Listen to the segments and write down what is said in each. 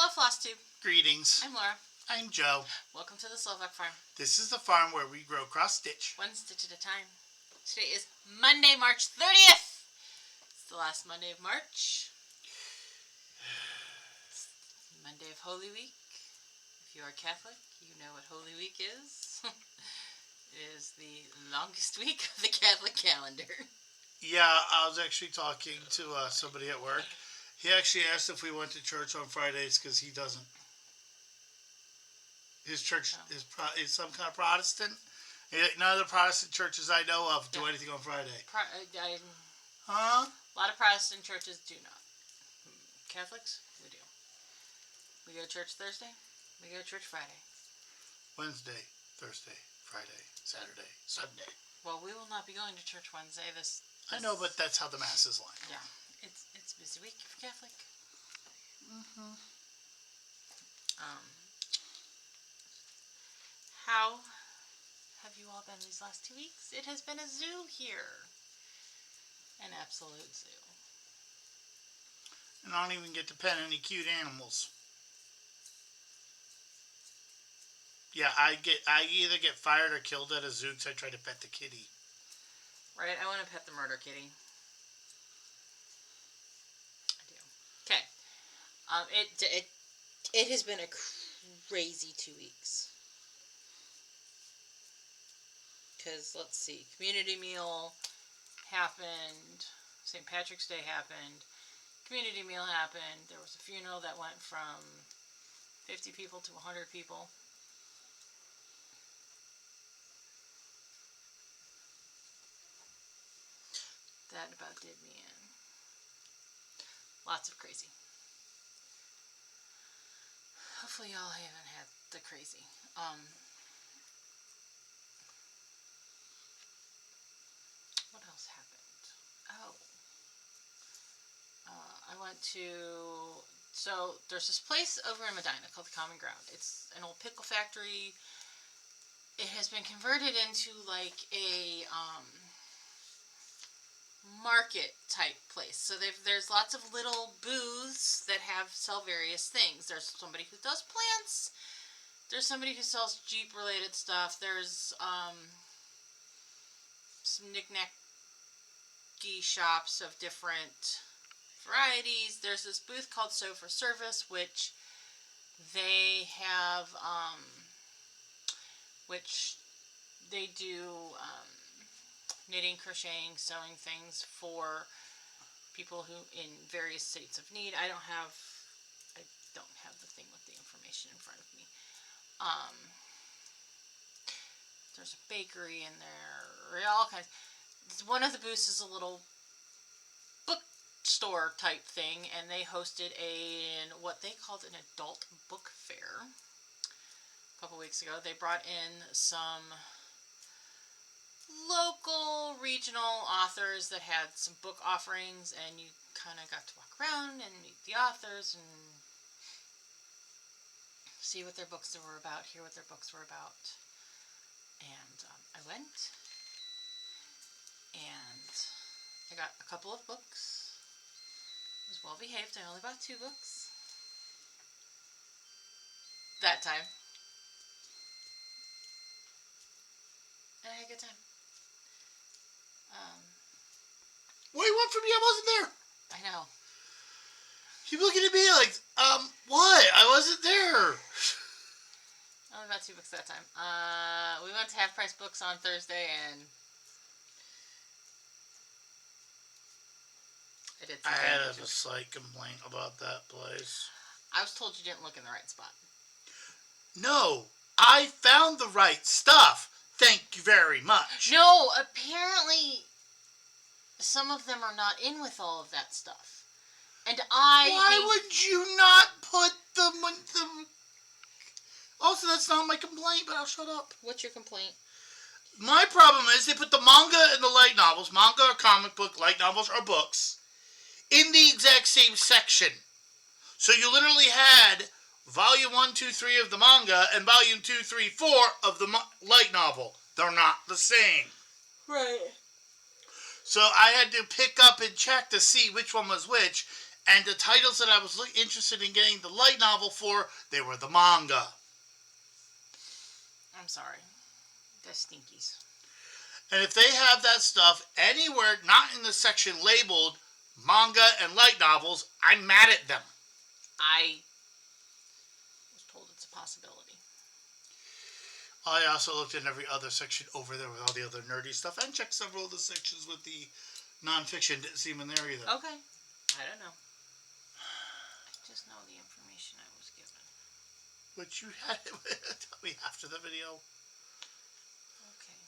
Hello, Flosstube. Greetings. I'm Laura. I'm Joe. Welcome to the Slovak Farm. This is the farm where we grow cross-stitch. One stitch at a time. Today is Monday, March 30th. It's the last Monday of March. It's Monday of Holy Week. If you are Catholic, you know what Holy Week is. It is the longest week of the Catholic calendar. Yeah, I was actually talking to somebody at work. He actually asked if we went to church on Fridays because he doesn't. His church is some kind of Protestant. None of the Protestant churches I know of do anything on Friday. Huh? A lot of Protestant churches do not. Catholics, we do. We go to church Thursday. We go to church Friday. Wednesday, Thursday, Friday, Saturday, Sunday. Well, we will not be going to church Wednesday. This I know, but that's how the mass is like. Yeah, it's a busy week for Catholic. How have you all been these last 2 weeks? It has been a zoo here. An absolute zoo. And I don't even get to pet any cute animals. Yeah, I either get fired or killed at a zoo because I try to pet the kitty. Right, I want to pet the murder kitty. I do. Okay. It has been a crazy 2 weeks. Because, let's see, community meal happened, St. Patrick's Day happened, community meal happened, there was a funeral that went from 50 people to 100 people. That about did me in. Lots of crazy. Hopefully y'all haven't had the crazy. What else happened? Oh. I went to... So, there's this place over in Medina called the Common Ground. It's an old pickle factory. It has been converted into like a market type place. So there's lots of little booths that sell various things. There's somebody who does plants. There's somebody who sells Jeep related stuff. There's some knick-knacky shops of different varieties. There's this booth called Sew for Service, which they have, which they do knitting, crocheting, sewing things for people who in various states of need. I don't have the thing with the information in front of me. There's a bakery in there, all kinds. One of the booths is a little bookstore type thing, and they hosted what they called an adult book fair a couple weeks ago. They brought in some local, regional authors that had some book offerings, and you kind of got to walk around and meet the authors and see what their books were about, hear what their books were about. And I went, and I got a couple of books. I was well behaved. I only bought 2 books that time. And I had a good time. What do you want from me? I wasn't there. I know. Keep looking at me like, what? I wasn't there. I only bought 2 books that time. We went to Half Price Books on Thursday, and I had a slight complaint about that place. I was told you didn't look in the right spot. No, I found the right stuff. Thank you very much. No, apparently some of them are not in with all of that stuff. And Why would you not put them with them? Also, that's not my complaint, but I'll shut up. What's your complaint? My problem is they put the manga and the light novels, manga or comic book, light novels or books, in the exact same section. So you literally had volume 1, 2, 3 of the manga and volume 2, 3, 4 of the light novel. They're not the same. Right. So I had to pick up and check to see which one was which, And the titles that I was interested in getting the light novel for, they were the manga. I'm sorry. They're stinkies. And if they have that stuff anywhere not in the section labeled manga and light novels, I'm mad at them. I was told it's a possibility. I also looked in every other section over there with all the other nerdy stuff and checked several of the sections with the nonfiction. Didn't see them in there either. Okay. I don't know. I just know the information I was given. Which you had tell me after the video. Okay.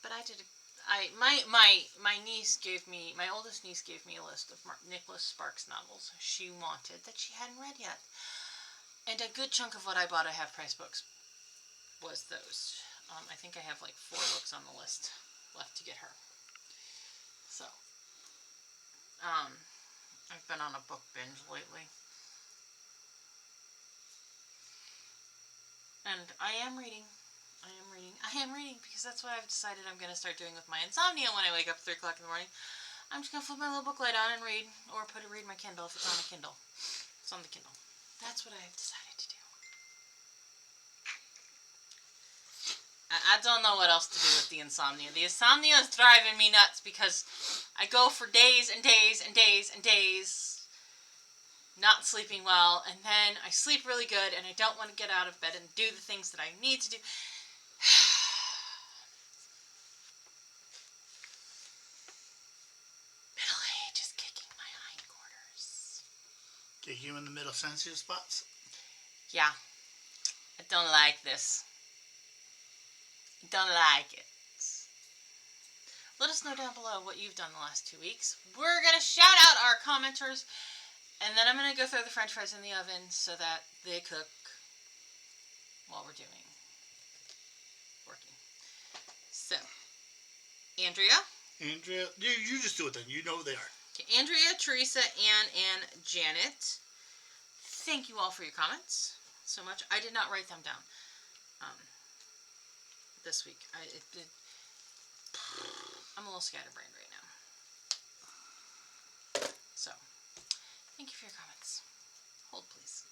But I did. My niece gave me, my oldest niece gave me a list of Nicholas Sparks novels she wanted that she hadn't read yet. And a good chunk of what I bought at Half Price Books was those. I think I have like 4 books on the list left to get her. So, I've been on a book binge lately. And I am reading because that's what I've decided I'm going to start doing with my insomnia when I wake up at 3 o'clock in the morning. I'm just going to flip my little book light on and read, or read my Kindle if it's on a Kindle. It's on the Kindle. That's what I've decided to do. I don't know what else to do with the insomnia. The insomnia is driving me nuts because I go for days and days and days and days not sleeping well, and then I sleep really good, and I don't want to get out of bed and do the things that I need to do. Middle age is kicking my hindquarters. Get you in the middle sensitive spots? Yeah. I don't like this. I don't like it. Let us know down below what you've done the last 2 weeks. We're going to shout out our commenters, and then I'm going to go throw the french fries in the oven so that they cook while we're working. So, Andrea, you just do it then. You know who they are. Okay, Andrea, Teresa, Ann, and Janet. Thank you all for your comments so much. I did not write them down this week. I'm a little scatterbrained right now. So, thank you for your comments. Hold, please.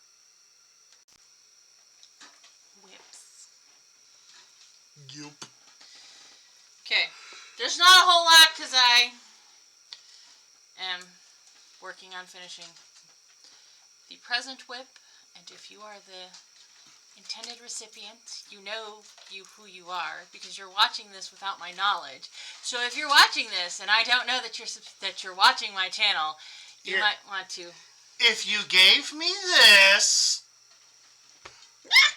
Whips. Yup. Okay. There's not a whole lot because I am working on finishing the present whip. And if you are the intended recipient, you know who you are because you're watching this without my knowledge. So if you're watching this and I don't know that you're watching my channel, you might want to. If you gave me this,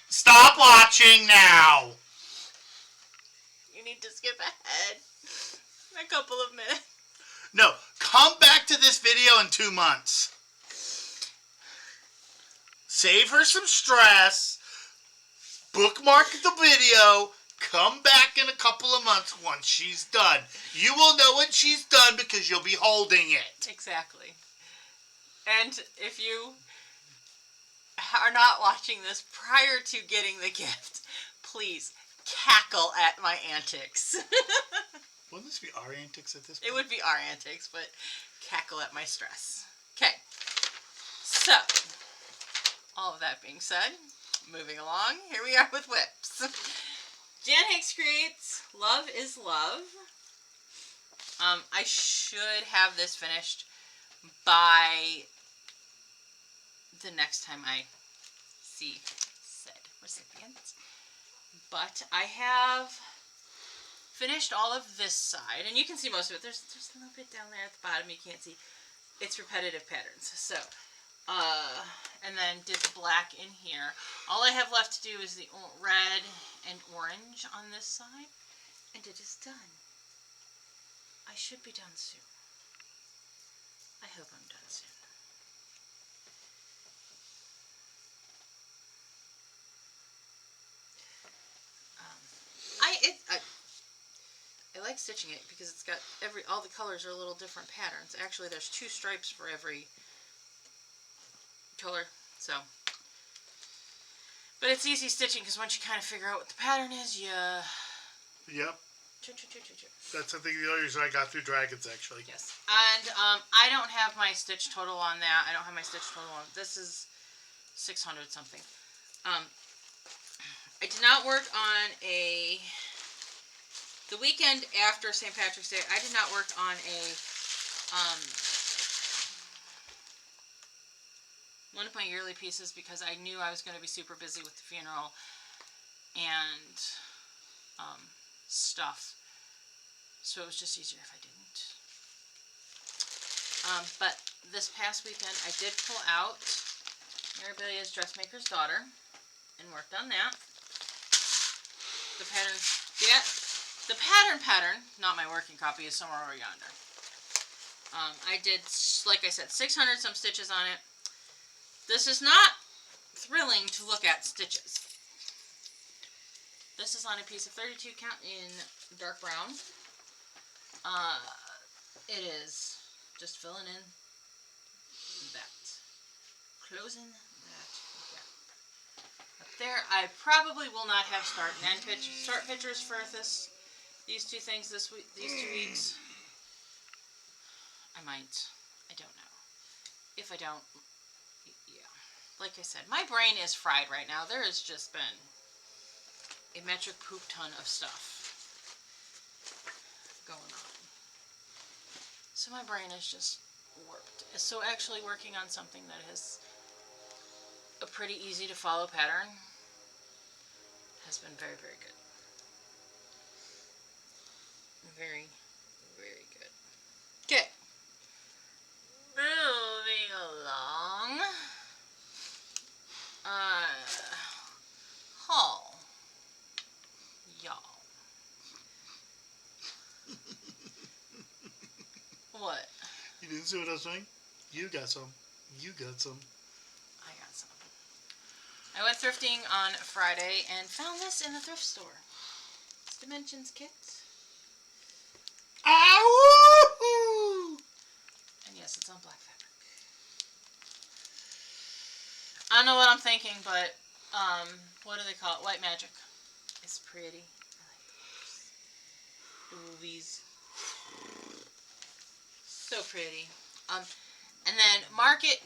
stop watching now. You need to skip ahead a couple of minutes. No, come back to this video in 2 months. Save her some stress. Bookmark the video. Come back in a couple of months once she's done. You will know when she's done because you'll be holding it. Exactly. And if you are not watching this prior to getting the gift, please cackle at my antics. Wouldn't this be our antics at this point? It would be our antics, but cackle at my stress. Okay. So, all of that being said, moving along, here we are with whips. Jan Hicks creates Love is Love. I should have this finished by the next time I see said recipient. But I have finished all of this side, and you can see most of it. There's a little bit down there at the bottom you can't see. It's repetitive patterns. So, and then did the black in here. All I have left to do is the red and orange on this side, and it is done. I should be done soon. I hope I'm done soon. I like stitching it because it's got all the colors are a little different patterns. Actually, there's 2 stripes for every color, so. But it's easy stitching because once you kind of figure out what the pattern is, Yep. That's I think the only reason I got through Dragons actually. Yes, and I don't have my stitch total on that. I don't have my stitch total on. This is 600 something. I did not work on the weekend after St. Patrick's Day. I did not work on one of my yearly pieces because I knew I was going to be super busy with the funeral and stuff. So it was just easier if I didn't. But this past weekend I did pull out Mirabilia's Dressmaker's Daughter and worked on that. The pattern, not my working copy, is somewhere over yonder. I did, like I said, 600 some stitches on it. This is not thrilling to look at stitches. This is on a piece of 32 count in dark brown. It is just filling in that. Closing that gap. Up there, I probably will not have start pictures for these two things this week, these 2 weeks. I might. I don't know. If I don't, yeah. Like I said, my brain is fried right now. There has just been a metric poop ton of stuff going on. So my brain is just warped. So actually working on something that has a pretty easy to follow pattern has been very, very good. Very, very good. Okay. Moving along. Haul. Y'all. What? You didn't see what I was saying? You got some. You got some. I got some. I went thrifting on Friday and found this in the thrift store. It's Dimensions Kit. Ow! And yes, it's on black fabric. I don't know what I'm thinking, but what do they call it? White magic. It's pretty. I like the colors. Ooh, these. So pretty. And then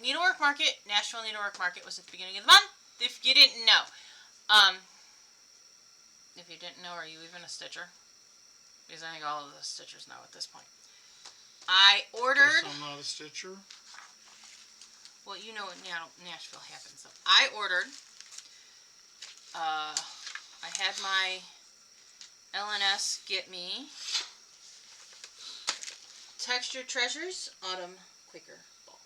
Needlework Market, Nashville Needlework Market was at the beginning of the month. If you didn't know. If you didn't know, are you even a stitcher? Because I think all of the stitchers know at this point. I ordered. Guess I'm not a stitcher. Well, you know what Nashville happens. So I ordered. I had my LNS get me Texture Treasures Autumn Quaker Ball.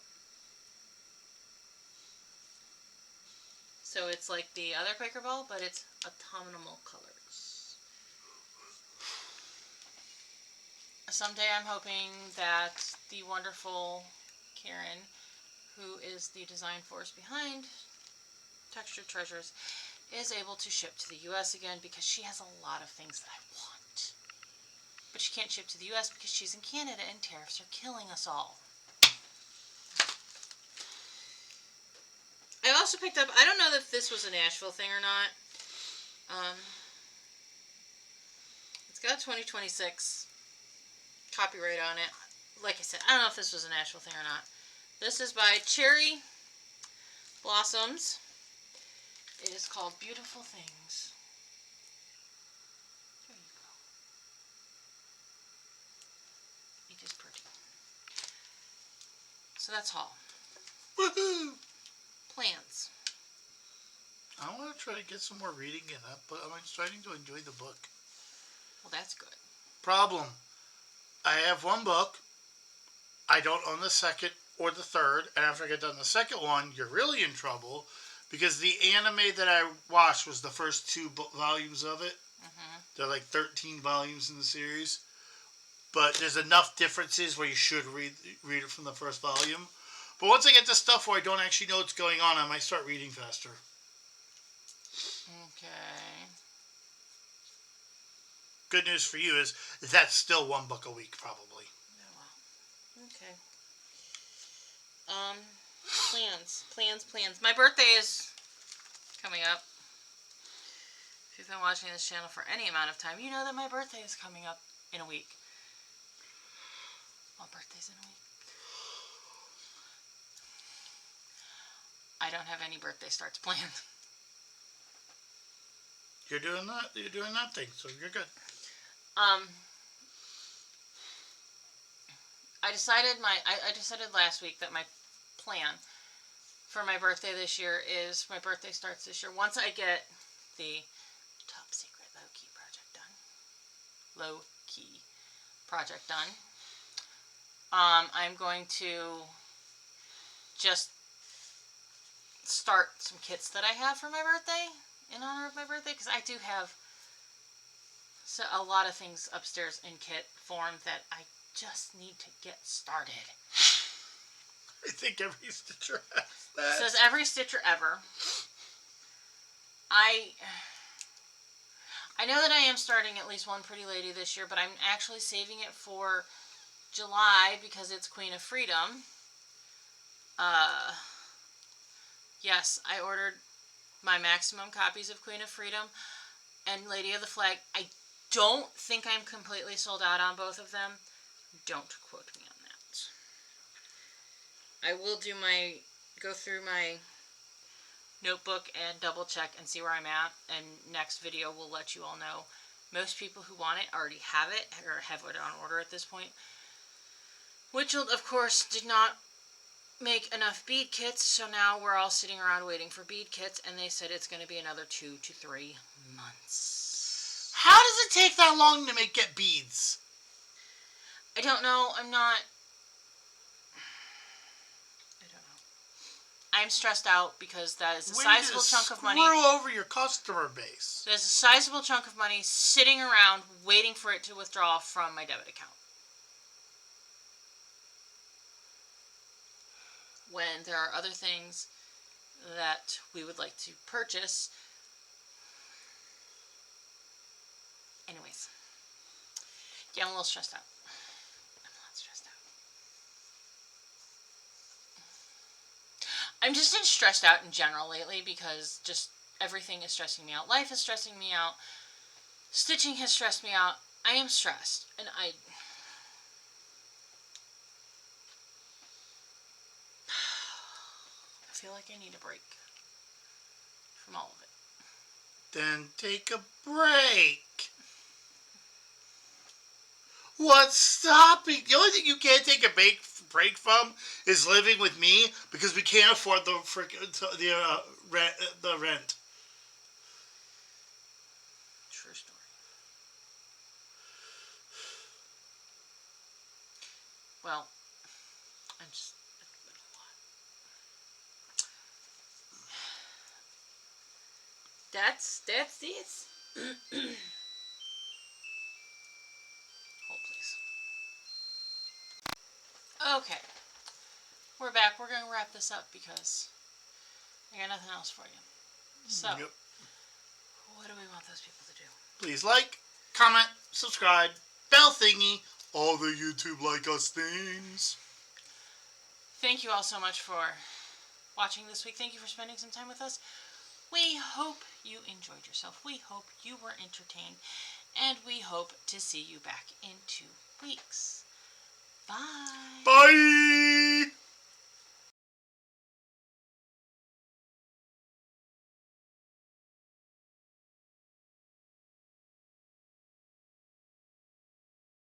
So it's like the other Quaker Ball, but it's autumnal colors. Someday I'm hoping that the wonderful Karen, who is the design force behind Texture Treasures, is able to ship to the US again because she has a lot of things that I want. But she can't ship to the US because she's in Canada and tariffs are killing us all. I also picked up, I don't know if this was a Nashville thing or not. It's got 2026 copyright on it. Like I said, I don't know if this was a Nashville thing or not. This is by Cherry Blossoms. It is called Beautiful Things. There you go. It is pretty. So that's all. Woohoo! Plans. I want to try to get some more reading in that, but I'm starting to enjoy the book. Well, that's good. Problem. I have one book. I don't own the second or the third. And after I get done the second one, you're really in trouble. Because the anime that I watched was the first 2 volumes of it. Mm-hmm. There are like 13 volumes in the series. But there's enough differences where you should read it from the first volume. But once I get to stuff where I don't actually know what's going on, I might start reading faster. Okay. Good news for you is that's still 1 book a week, probably. Oh, wow. Okay. Plans. My birthday is coming up. If you've been watching this channel for any amount of time, you know that my birthday is coming up in a week. My birthday's in a week. I don't have any birthday starts planned. You're doing that thing, so you're good. I decided last week that my plan for my birthday this year is my birthday starts this year once I get the top secret low key project done. I'm going to just start some kits that I have for my birthday in honor of my birthday, because I do have a lot of things upstairs in kit form that I just need to get started. I think every stitcher has that. Says every stitcher ever. I know that I am starting at least one pretty lady this year, but I'm actually saving it for July because it's Queen of Freedom. Yes, I ordered my maximum copies of Queen of Freedom and Lady of the Flag. I don't think I'm completely sold out on both of them. Don't quote me on that. I will go through my notebook and double check and see where I'm at, and next video will let you all know. Most people who want it already have it, or have it on order at this point. Witchell, of course, did not make enough bead kits, so now we're all sitting around waiting for bead kits, and they said it's going to be another 2 to 3 months. How does it take that long to get beads? I don't know. I don't know. I'm stressed out because that is a sizable chunk of money. Screw over your customer base. There's a sizable chunk of money sitting around waiting for it to withdraw from my debit account. When there are other things that we would like to purchase. Anyways. Yeah, I'm a little stressed out. I'm just stressed out in general lately because just everything is stressing me out. Life is stressing me out. Stitching has stressed me out. I am stressed. And I feel like I need a break from all of it. Then take a break. What's stopping? The only thing you can't take a break from is living with me because we can't afford the rent. True story. Well, I'm just a lot. That's this. Hold, please. Okay. We're back. We're going to wrap this up because I got nothing else for you. So, Yep. What do we want those people to do? Please like, comment, subscribe, bell thingy, all the YouTube like us things. Thank you all so much for watching this week. Thank you for spending some time with us. We hope you enjoyed yourself. We hope you were entertained. And we hope to see you back in 2 weeks. Bye. Bye.